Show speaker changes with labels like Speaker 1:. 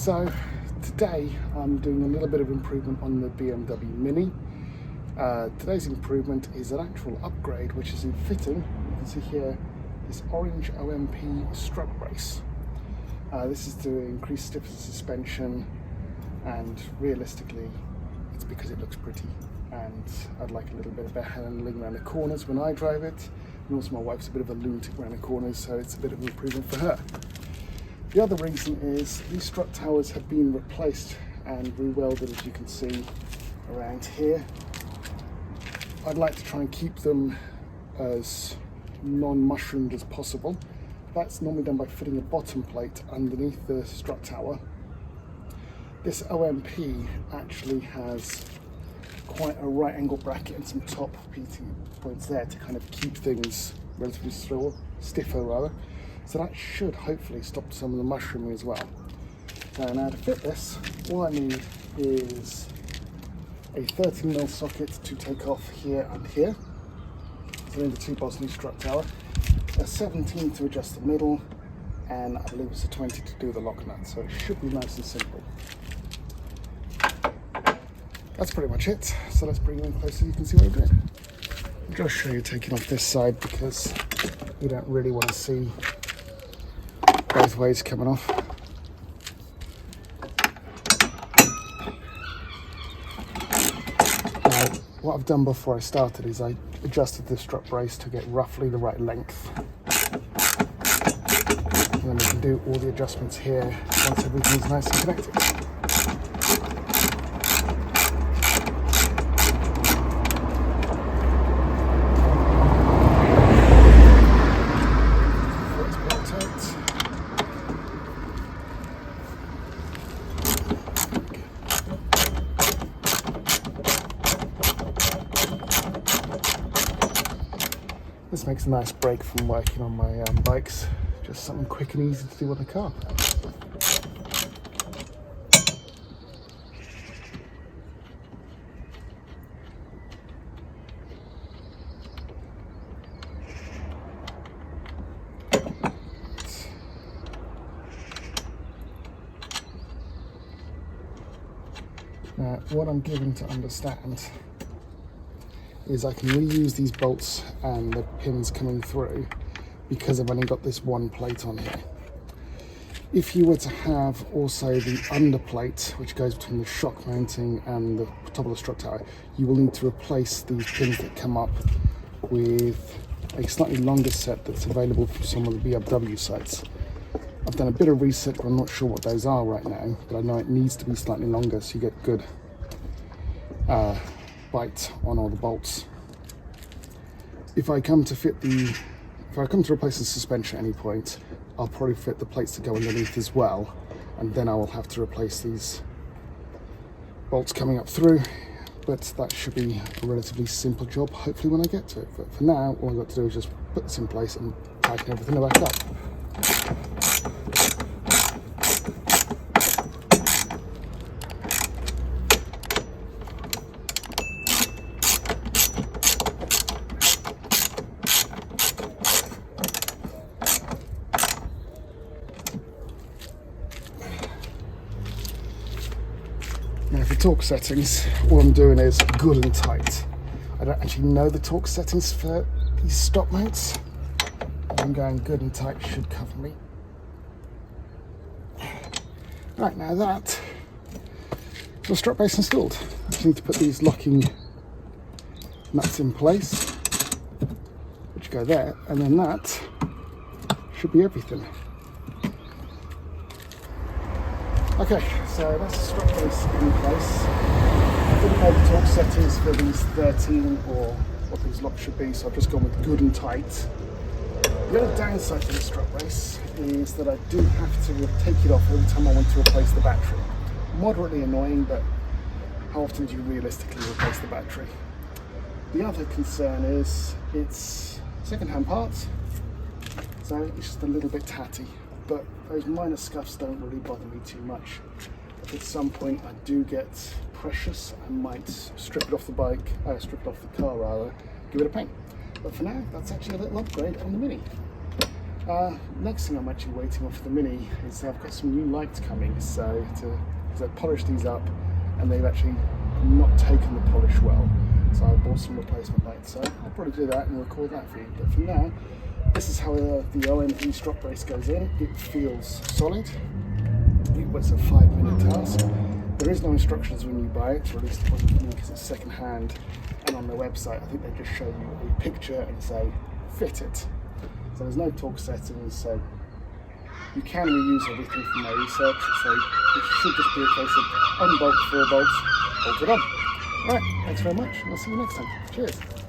Speaker 1: So today I'm doing a little bit of improvement on the BMW Mini. Today's improvement is an actual upgrade, which is in fitting. You can see here this orange OMP strut brace. This is to increase stiffness of suspension, and realistically it's because it looks pretty, and I'd like a little bit of better handling around the corners when I drive it, and also my wife's a bit of a lunatic around the corners, so it's a bit of an improvement for her. The other reason is these strut towers have been replaced and re-welded, as you can see around here. I'd like to try and keep them as non-mushroomed as possible. That's normally done by fitting a bottom plate underneath the strut tower. This OMP actually has quite a right angle bracket and some top PT points there to kind of keep things relatively stiffer rather. So that should hopefully stop some of the mushrooming as well. Now to fit this, all I need is a 13mm socket to take off here and here. So I need the 2 bolts in the strut tower, a 17 to adjust the middle, and I believe it's a 20 to do the lock nut. So it should be nice and simple. That's pretty much it. So let's bring you in closer so you can see what I'm doing. I'll just show you taking off this side because you don't really want to see both ways coming off. Now, what I've done before I started is I adjusted the strut brace to get roughly the right length. And then we can do all the adjustments here once everything's nice and connected. This makes a nice break from working on my bikes. Just something quick and easy to do on the car. Now, what I'm given to understand is I can reuse these bolts and the pins coming through because I've only got this one plate on here. If you were to have also the underplate, which goes between the shock mounting and the top of the strut tower, you will need to replace these pins that come up with a slightly longer set that's available from some of the BMW sites. I've done a bit of research, but I'm not sure what those are right now, but I know it needs to be slightly longer so you get good bite on all the bolts. If I come to replace the suspension at any point, I'll probably fit the plates to go underneath as well, and then I will have to replace these bolts coming up through, but that should be a relatively simple job hopefully when I get to it. But for now, all I've got to do is just put this in place and tighten everything back up. Now for torque settings, all I'm doing is good and tight. I don't actually know the torque settings for these stop mounts. I'm going good and tight should cover me. Right, now that is the strut base installed. I just need to put these locking nuts in place, which go there, and then that should be everything. Okay, so that's the strut base in place. I didn't know the torque settings for these 13 or what these locks should be, so I've just gone with good and tight. The other downside to the strut brace is that I do have to take it off every time I want to replace the battery. Moderately annoying, but how often do you realistically replace the battery? The other concern is it's second-hand parts, so it's just a little bit tatty. But those minor scuffs don't really bother me too much. If at some point I do get precious, I might strip it off the bike, strip it off the car rather, give it a paint. But for now, that's actually a little upgrade on the Mini. Next thing I'm actually waiting on for the Mini is I've got some new lights coming, so because I polished these up and they've actually not taken the polish well, so I bought some replacement lights, so I'll probably do that and record that for you. But for now, this is how the OMP strut brace goes in. It feels solid. It's a 5-minute task. There is no instructions when you buy it, or at least it wasn't for me because it's second hand, and on their website I think they just show you a picture and say fit it. So there's no torque settings, so you can reuse everything from my research, so it should just be a case of unbolt 4 bolts, bolt it on. Alright, thanks very much, and I'll see you next time. Cheers.